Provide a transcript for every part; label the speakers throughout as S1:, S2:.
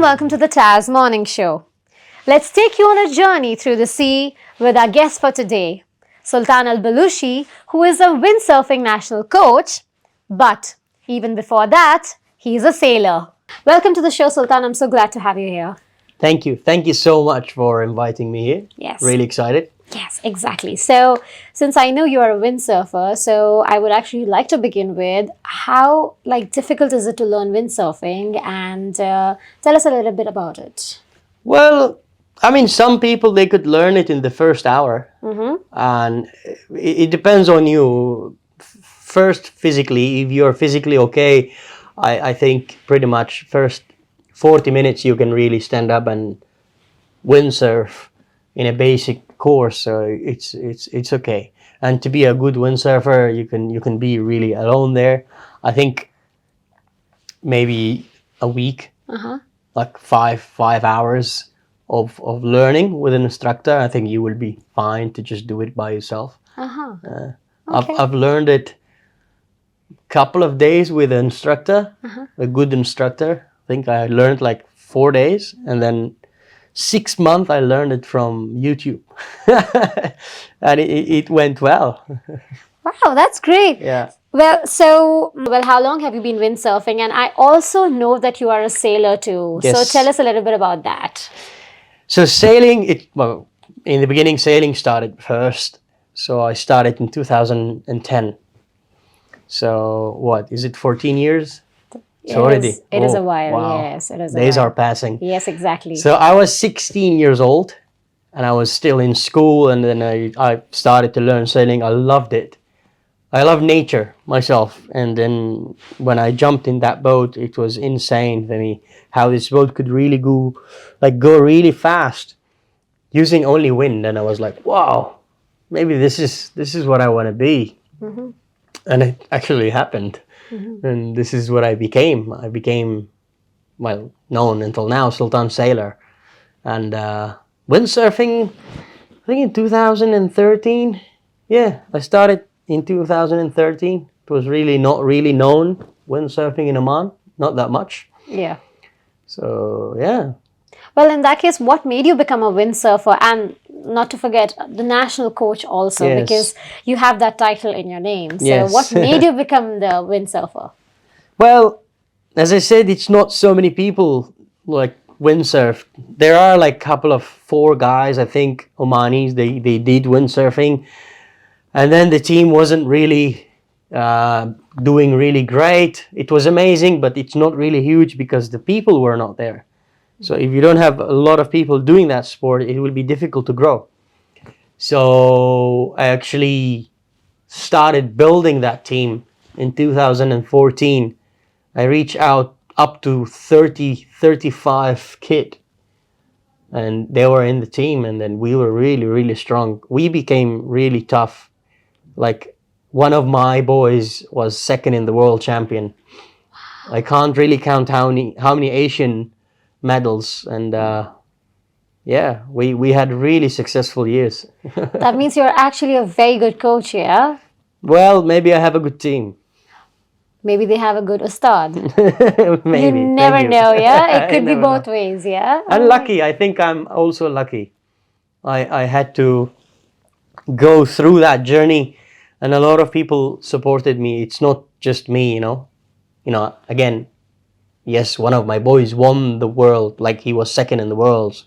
S1: welcome to the TAS Morning Show. Let's take you on a journey through the sea with our guest for today, Sultan Al Balushi, who is a windsurfing national coach. But even before that, he's a sailor. Welcome to the show, Sultan. I'm so glad to have you here.
S2: Thank you. Thank you so much for inviting me here.
S1: Yes.
S2: Really excited.
S1: Yes, exactly. So, since I know you are a windsurfer, so I would actually like to begin with how difficult is it to learn windsurfing, and tell us a little bit about it.
S2: Well, I mean, some people, they could learn it in the first hour. And it depends on you. First, physically, if you're physically okay, I think pretty much first 40 minutes you can really stand up and windsurf in a basic course, so it's okay. And to be a good windsurfer, you can be really alone there. I think maybe a week, like five hours of learning with an instructor. I think you will be fine to just do it by yourself.
S1: Okay.
S2: I've learned it a couple of days with an instructor, a good instructor. I think I learned like 4 days, and then 6 months I learned it from YouTube. And it went well.
S1: Wow, that's great.
S2: Yeah.
S1: Well, how long have you been windsurfing? And I also know that you are a sailor too.
S2: Yes.
S1: So tell us a little bit about that.
S2: So sailing, in the beginning, sailing started first. So I started in 2010. So what, is it 14 years? It's already.
S1: It is a while,
S2: wow.
S1: yes. It is
S2: Days
S1: a while.
S2: are passing.
S1: Yes, exactly.
S2: So I was 16 years old and I was still in school, and then I started to learn sailing. I loved it. I love nature myself. And then when I jumped in that boat, it was insane for me how this boat could really go really fast using only wind. And I was like, wow, maybe this is what I want to be. And it actually happened. And this is what I became. I became, well, known until now, Sultan Sailor. And windsurfing, I think in 2013. Yeah, I started in 2013. It was really not really known, windsurfing in Oman. Not that much.
S1: Yeah.
S2: So, yeah.
S1: Well, in that case, what made you become a windsurfer? And not to forget, the national coach also,
S2: Yes.
S1: because you have that title in your name. So
S2: Yes.
S1: what made you become the windsurfer?
S2: Well, as I said, it's not so many people like windsurf. There are like a couple of 4 guys, I think, Omanis, they did windsurfing. And then the team wasn't really doing really great. It was amazing, but it's not really huge because the people were not there. So if you don't have a lot of people doing that sport, it will be difficult to grow. So I actually started building that team in 2014. I reached out up to 35 kids, and they were in the team, and then we were really, really strong. We became really tough. Like, one of my boys was second in the world champion. I can't really count how many Asian medals, and yeah, we had really successful years.
S1: That means you're actually a very good coach, yeah?
S2: Well, maybe I have a good team.
S1: Maybe they have a good ustad.
S2: Maybe.
S1: You never know, yeah? It could be
S2: never
S1: both
S2: know.
S1: ways, yeah?
S2: And lucky, I think I'm also lucky. I had to go through that journey, and a lot of people supported me. It's not just me, you know. Again, yes, one of my boys won the world, like he was second in the world,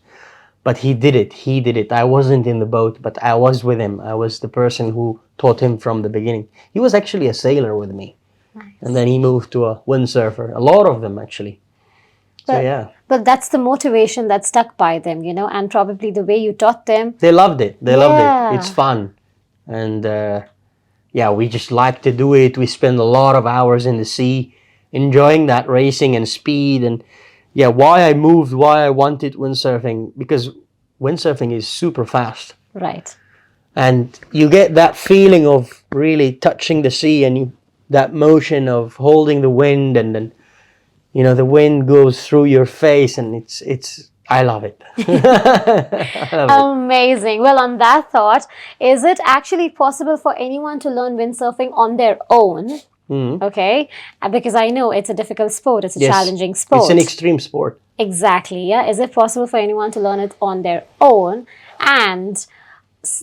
S2: but he did it. I wasn't in the boat, but I was with him. I was the person who taught him from the beginning. He was actually a sailor with me.
S1: Nice.
S2: And then he moved to a windsurfer. A lot of them, actually. So, yeah.
S1: But that's the motivation that stuck by them, and probably the way you taught them.
S2: They loved it. Loved
S1: Yeah.
S2: it. It's fun. And yeah, we just like to do it. We spend a lot of hours in the sea, enjoying that racing and speed. And yeah, why I wanted windsurfing, because windsurfing is super fast.
S1: Right.
S2: And you get that feeling of really touching the sea, and that motion of holding the wind, and then, the wind goes through your face, and I love it. I love it.
S1: Amazing. Well, on that thought, is it actually possible for anyone to learn windsurfing on their own? Okay, because I know it's a difficult sport. It's a
S2: Yes.
S1: challenging sport.
S2: It's an extreme sport.
S1: Exactly. Yeah. Is it possible for anyone to learn it on their own? And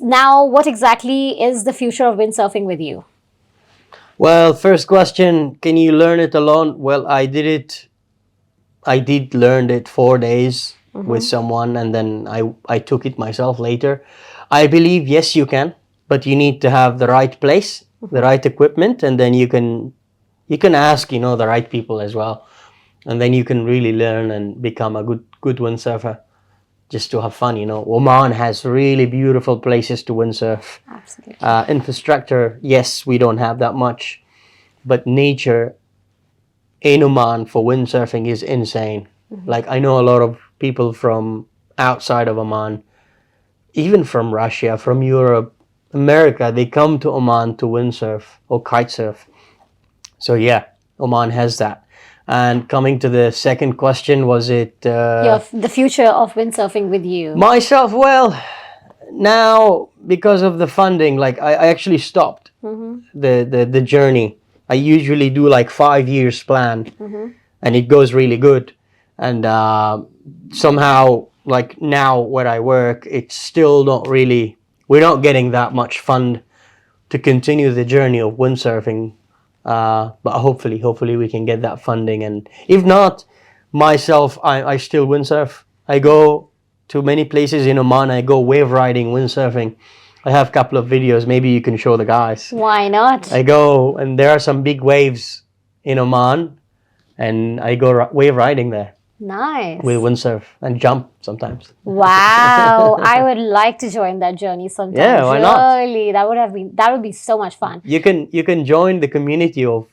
S1: now, what exactly is the future of windsurfing with you?
S2: Well, first question, can you learn it alone? Well, I did learn it 4 days with someone, and then I took it myself later. I believe, yes, you can, but you need to have the right place, the right equipment, and then you can ask, the right people as well. And then you can really learn and become a good windsurfer just to have fun. Oman has really beautiful places to windsurf.
S1: Absolutely.
S2: Infrastructure, yes, we don't have that much, but nature in Oman for windsurfing is insane. Like, I know a lot of people from outside of Oman, even from Russia, from Europe, America, they come to Oman to windsurf or kitesurf. So yeah, Oman has that. And coming to the second question, was it
S1: The future of windsurfing with you.
S2: myself? Well, now because of the funding, like I actually stopped the journey. I usually do like 5 years plan, and it goes really good. And somehow, like now where I work, it's still not really. We're not getting that much fund to continue the journey of windsurfing. But hopefully we can get that funding. And if not, myself, I still windsurf. I go to many places in Oman. I go wave riding, windsurfing. I have a couple of videos. Maybe you can show the guys.
S1: Why not?
S2: I go, and there are some big waves in Oman, and I go wave riding there
S1: Nice.
S2: with windsurf and jump sometimes.
S1: Wow. I would like to join that journey sometime.
S2: Yeah, why not?
S1: Really, that would be so much fun.
S2: You can join the community of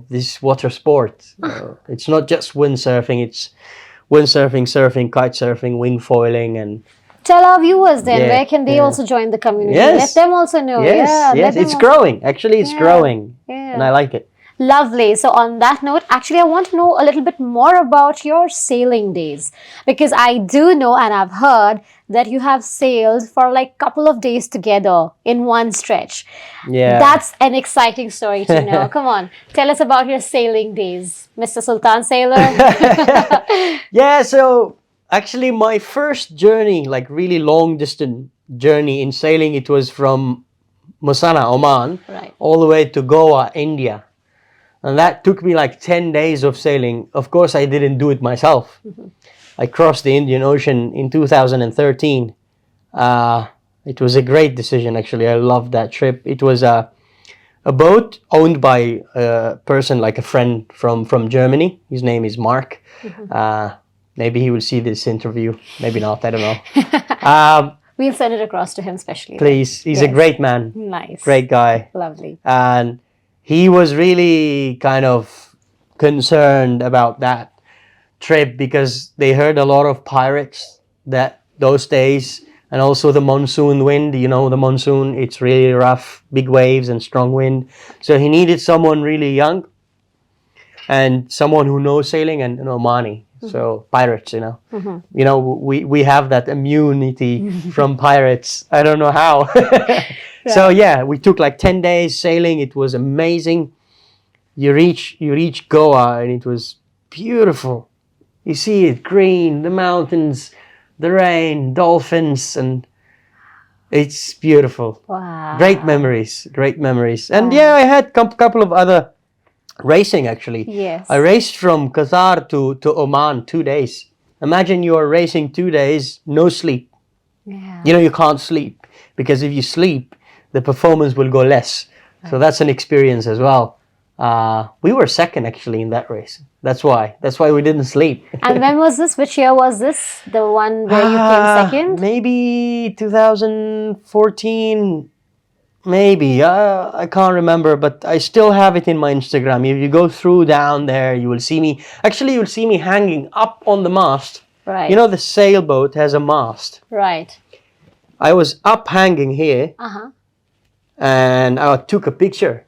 S2: this water sport. It's not just windsurfing. It's windsurfing, surfing, kite surfing, wing foiling, and
S1: Tell our viewers then,
S2: Yeah,
S1: where can they
S2: yeah.
S1: also join the community?
S2: Yes.
S1: Let them also know.
S2: yes,
S1: let them
S2: it's
S1: al-
S2: growing. Actually, it's
S1: Yeah,
S2: growing,
S1: yeah.
S2: and I like it.
S1: Lovely. So, on that note, actually, I want to know a little bit more about your sailing days, because I do know and I've heard that you have sailed for like a couple of days together in one stretch.
S2: Yeah,
S1: That's an exciting story to know. Come on, tell us about your sailing days, Mr. Sultan Sailor.
S2: yeah. So actually, my first journey, like really long distance journey in sailing, it was from Mussanah, Oman,
S1: Right.
S2: all the way to Goa, India. And that took me like 10 days of sailing. Of course, I didn't do it myself. I crossed the Indian Ocean in 2013. It was a great decision, actually. I loved that trip. It was a boat owned by a person, like a friend from Germany. His name is Mark. Maybe he will see this interview. Maybe not. I don't know.
S1: We'll send it across to him, especially.
S2: Please. He's a
S1: Yes.
S2: great man.
S1: Nice.
S2: Great guy.
S1: Lovely.
S2: And he was really kind of concerned about that trip because they heard a lot of pirates that those days, and also the monsoon wind. The monsoon, it's really rough, big waves and strong wind. So he needed someone really young and someone who knows sailing, and Omani. So pirates, we have that immunity from pirates. I don't know how. So yeah, we took like 10 days sailing. It was amazing. You reach Goa, and it was beautiful. You see it green, the mountains, the rain, dolphins, and it's beautiful.
S1: Wow.
S2: Great memories. And yeah, I had couple of other racing, actually.
S1: Yes.
S2: I raced from Qatar to Oman 2 days. Imagine you are racing 2 days, no sleep.
S1: Yeah.
S2: You can't sleep, because if you sleep, the performance will go less. So that's an experience as well. We were second, actually, in that race. That's why we didn't sleep.
S1: And when was this? Which year was this? The one where you came second?
S2: Maybe 2014. Maybe. I can't remember, but I still have it in my Instagram. If you go through down there, you will see me. Actually, you will see me hanging up on the mast.
S1: Right.
S2: The sailboat has a mast.
S1: Right.
S2: I was up hanging here,
S1: Uh-huh.
S2: and I took a picture.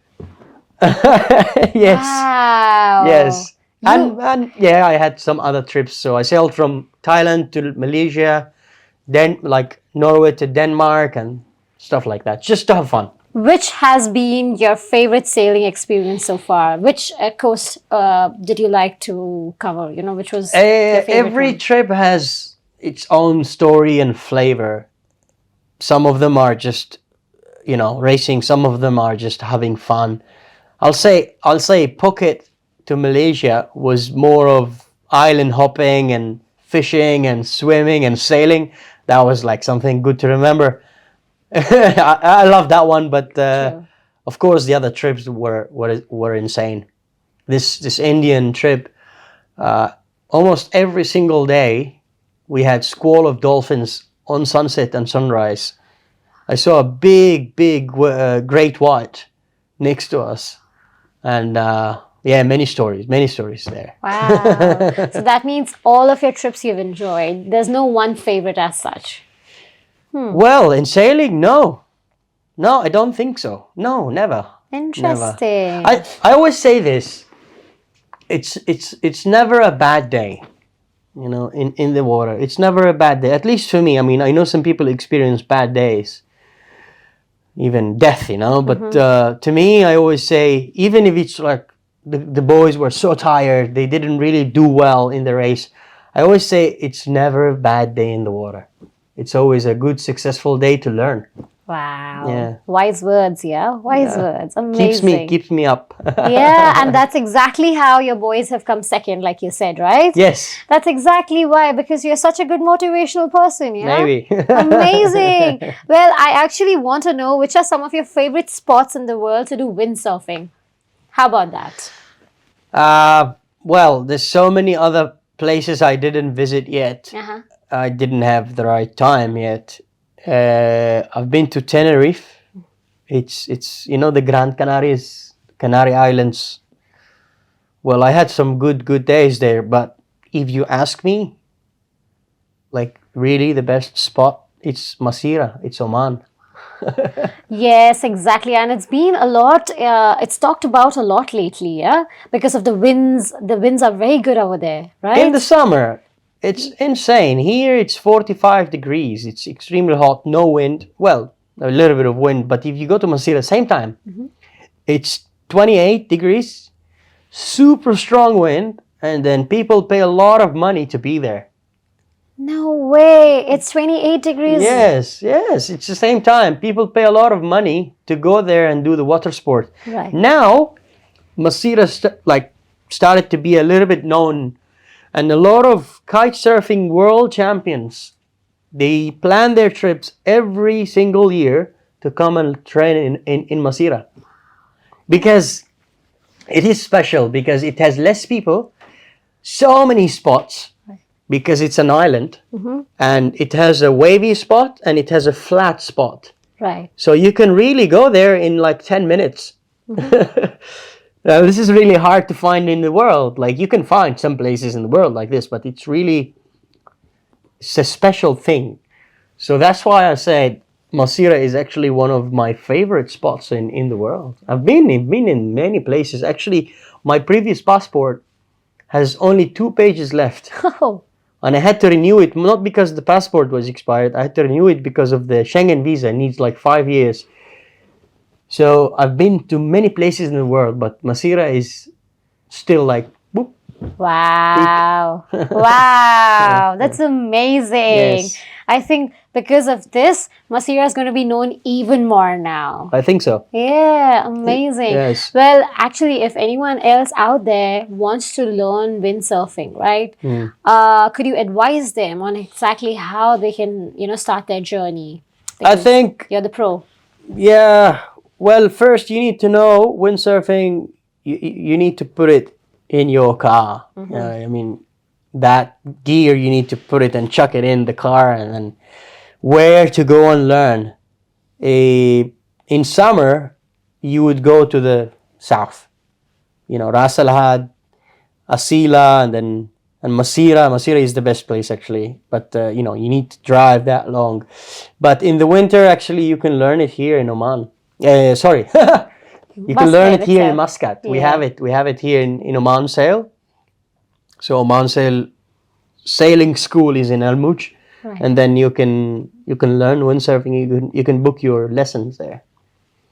S2: Yes.
S1: Wow.
S2: Yes. And yeah, I had some other trips. So I sailed from Thailand to Malaysia, then like Norway to Denmark and stuff like that, just to have fun.
S1: which has been your favorite sailing experience so far? Which coast did you like to cover? You know, which was your favorite
S2: Every
S1: one?
S2: trip has its own story and flavor. Some of them are just, racing. Some of them are just having fun. I'll say Phuket to Malaysia was more of island hopping and fishing and swimming and sailing. That was like something good to remember. I love that one, but
S1: True.
S2: of course the other trips were insane. This Indian trip, almost every single day, we had squall of dolphins on sunset and sunrise. I saw a big great white next to us, and yeah, many stories there.
S1: Wow. So that means all of your trips you've enjoyed. There's no one favorite as such.
S2: Well, in sailing, no, I don't think so. No, never.
S1: Interesting.
S2: I always say this. It's never a bad day, in the water. It's never a bad day. At least for me. I mean, I know some people experience bad days, even death, But to me, I always say, even if it's like the boys were so tired, they didn't really do well in the race, I always say it's never a bad day in the water. It's always a good, successful day to learn.
S1: Wow.
S2: Yeah.
S1: Wise words, yeah? Wise words. Amazing.
S2: Keeps me up.
S1: Yeah, and that's exactly how your boys have come second, like you said, right?
S2: Yes.
S1: That's exactly why, because you're such a good motivational person, yeah?
S2: Maybe.
S1: Amazing. Well, I actually want to know which are some of your favorite spots in the world to do windsurfing. How about that?
S2: Well, there's so many other places I didn't visit yet.
S1: Uh-huh.
S2: I didn't have the right time yet. I've been to Tenerife. It's the Gran Canary Islands. Well, I had some good days there, but if you ask me, like really the best spot, it's Masira, it's Oman.
S1: Yes, exactly. And it's been a lot, it's talked about a lot lately, yeah? Because of the winds. The winds are very good over there, right?
S2: In the summer, it's insane. Here it's 45 degrees. It's extremely hot, no wind. Well, a little bit of wind, but if you go to Masira, same time, it's 28 degrees, super strong wind, and then people pay a lot of money to be there.
S1: No way. It's 28 degrees.
S2: Yes, it's the same time. People pay a lot of money to go there and do the water sport.
S1: Right.
S2: Now, Masira started to be a little bit known, and a lot of kite surfing world champions, they plan their trips every single year to come and train in Masira, because it is special, because it has less people, so many spots, because it's an island, and it has a wavy spot and it has a flat spot.
S1: Right.
S2: So you can really go there in like 10 minutes. Now, this is really hard to find in the world. Like, you can find some places in the world like this, but it's a special thing. So that's why I said Masira is actually one of my favorite spots in the world. I've been in many places. Actually, my previous passport has only 2 pages left.
S1: Oh.
S2: And I had to renew it, not because the passport was expired. I had to renew it because of the Schengen visa. It needs like 5 years. So I've been to many places in the world, but Masira is still like, boop.
S1: Wow. Wow. That's amazing.
S2: Yes.
S1: I think because of this, Masira is going to be known even more now.
S2: I think so.
S1: Yeah, amazing.
S2: Yes.
S1: Well, actually, if anyone else out there wants to learn windsurfing, right? Could you advise them on exactly how they can, start their journey?
S2: I
S1: Because
S2: think,
S1: you're the pro.
S2: yeah. Well, first you need to know windsurfing. You need to put it in your car. I mean, that gear, you need to put it and chuck it in the car, and then where to go and learn. In summer, you would go to the south. Ras Al Had, Asila, and Masira. Masira is the best place actually, but you need to drive that long. But in the winter, actually, you can learn it here in Oman. Sorry, you can learn it here in Muscat.
S1: Yeah.
S2: We have it here in Oman Sail. So Oman Sail sailing school is in Al Mouj,
S1: Right.
S2: and then you can learn windsurfing. You can book your lessons there.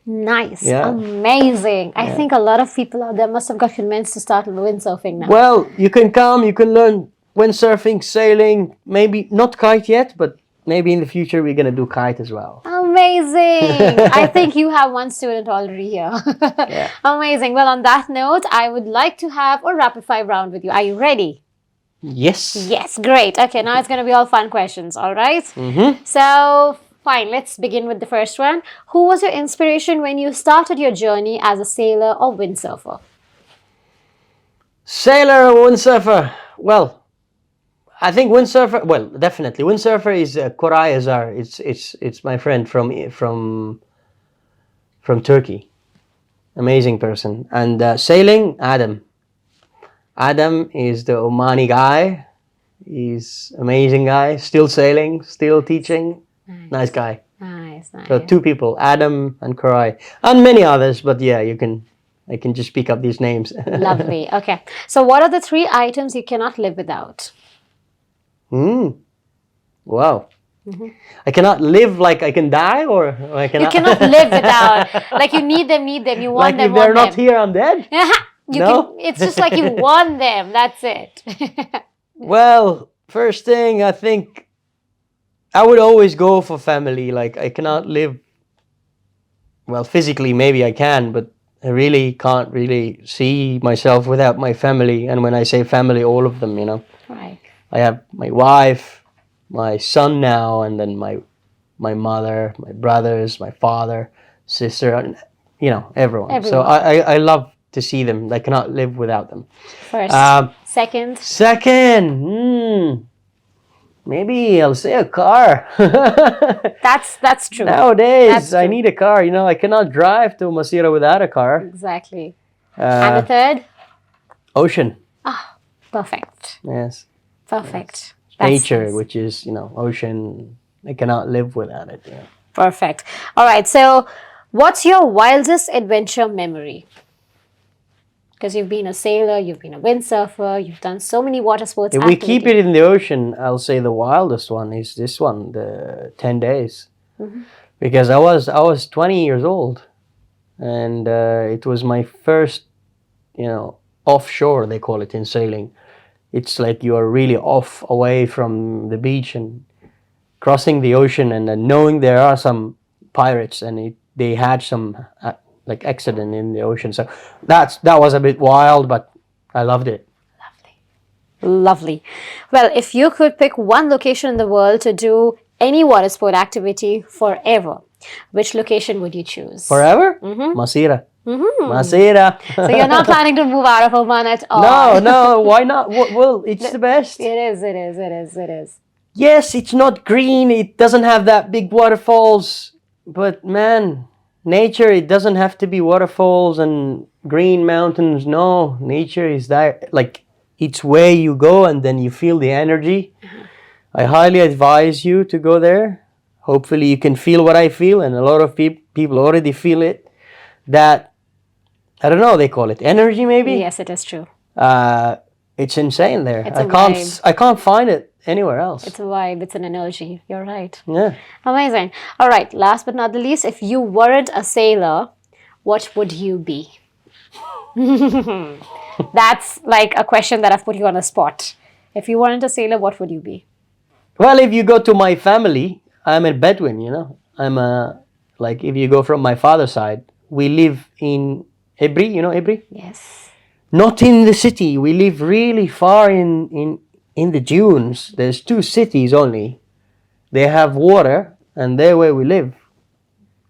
S1: Nice.
S2: Yeah.
S1: Amazing. I think a lot of people out there must have got convinced to start windsurfing now.
S2: Well, you can come, you can learn windsurfing, sailing, maybe not kite yet, but maybe in the future we're going to do kite as well.
S1: Amazing. I think you have one student already here.
S2: Yeah.
S1: Amazing. Well, on that note, I would like to have a rapid fire round with you. Are you ready?
S2: Yes.
S1: Yes, great. Okay, now it's going to be all fun questions, all right? So, fine, let's begin with the first one. Who was your inspiration when you started your journey as a sailor or windsurfer?
S2: Sailor or windsurfer? Well, I think windsurfer. Well, definitely windsurfer is Koray Azar. It's my friend from Turkey. Amazing person. And sailing, Adam. Adam is the Omani guy. He's amazing guy. Still sailing, still teaching. Nice guy.
S1: Nice, nice.
S2: So two people, Adam and Koray, and many others. But yeah, I can just pick up these names.
S1: Lovely. Okay. So, what are the 3 items you cannot live without?
S2: Wow. I cannot live like I can die, or I cannot.
S1: You cannot live without. Like you need them. You want
S2: like
S1: them.
S2: if they're
S1: want
S2: not
S1: them.
S2: here, I'm dead. No?
S1: It's just like you want them. That's it.
S2: Well, first thing, I think I would always go for family. Like I cannot live. Well, physically maybe I can, but I really can't really see myself without my family. And when I say family, all of them,
S1: Right.
S2: I have my wife, my son now, and then my mother, my brothers, my father, sister, and everyone. So I love to see them. I cannot live without them.
S1: First. Second.
S2: Second, maybe I'll say a car.
S1: That's true.
S2: Nowadays,
S1: That's
S2: I
S1: true.
S2: need a car. I cannot drive to Mussanah without a car.
S1: Exactly. And the third?
S2: Ocean.
S1: Perfect.
S2: Yes.
S1: Perfect. That's
S2: Nature,
S1: nice.
S2: which is, ocean. I cannot live without it. Yeah.
S1: Perfect. All right. So, what's your wildest adventure memory? Because you've been a sailor, you've been a windsurfer, you've done so many water sports.
S2: If we keep it in the ocean, I'll say the wildest one is this one, the 10 days. Because I was 20 years old, and it was my first, offshore, they call it in sailing. It's like you are really off away from the beach and crossing the ocean, and then knowing there are some pirates, and they had some like accident in the ocean. So that was a bit wild, but I loved it.
S1: Lovely. Well, if you could pick one location in the world to do any water sport activity forever, which location would you choose?
S2: Forever? Mussanah. Mussanah.
S1: So you're not planning to move out of Oman at all?
S2: No, why not? Well, it's the best.
S1: It is.
S2: Yes, it's not green, it doesn't have that big waterfalls, but man, nature, it doesn't have to be waterfalls and green mountains. No, nature is that, like, it's where you go and then you feel the energy. I highly advise you to go there. Hopefully you can feel what I feel, and a lot of people already feel it. That, I don't know, they call it energy maybe?
S1: Yes, it is true.
S2: It's insane there.
S1: It's a vibe.
S2: I can't find it anywhere else.
S1: It's a vibe, it's an energy. You're right.
S2: Yeah.
S1: Amazing. All right, last but not the least, if you weren't a sailor, what would you be? That's like a question that I've put you on the spot. If you weren't a sailor, what would you be?
S2: Well, if you go to my family, I'm a Bedouin, I'm like, if you go from my father's side, we live in Ibri, Ibri?
S1: Yes.
S2: Not in the city. We live really far in the dunes. There's 2 cities only. They have water, and there where we live.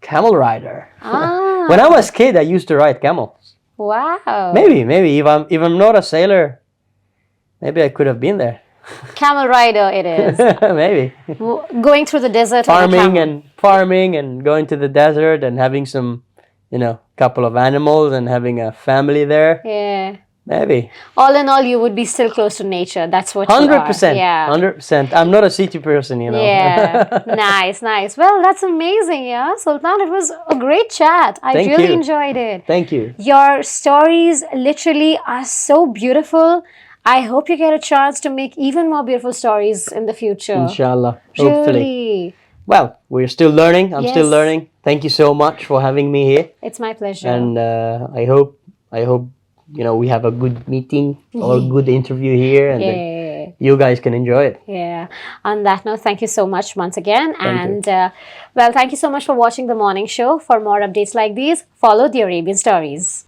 S2: Camel rider.
S1: Ah.
S2: When I was a kid, I used to ride camels.
S1: Wow.
S2: Maybe if I'm not a sailor, maybe I could have been there.
S1: Camel rider it is.
S2: Maybe.
S1: Going through the desert with a camel.
S2: Farming and going to the desert and having some, couple of animals and having a family there.
S1: Yeah.
S2: Maybe.
S1: All in all, you would be still close to nature. That's what
S2: 100%.
S1: you are. Yeah.
S2: 100%. I'm not a city person,
S1: Yeah. Nice. Well, that's amazing, yeah. Sultan, it was a great chat. I
S2: Thank
S1: really
S2: you.
S1: enjoyed it.
S2: Thank you.
S1: Your stories literally are so beautiful. I hope you get a chance to make even more beautiful stories in the future.
S2: Inshallah. Hopefully.
S1: Really.
S2: Well, we're still learning. I'm still
S1: Yes.
S2: learning. thank you so much for having me here.
S1: It's my pleasure.
S2: And I hope we have a good meeting or a good interview here, and then
S1: Yeah.
S2: you guys can enjoy it.
S1: Yeah. On that note, thank you so much once again.
S2: Thank you.
S1: And well, thank you so much for watching the morning show. For more updates like these, follow the Arabian Stories.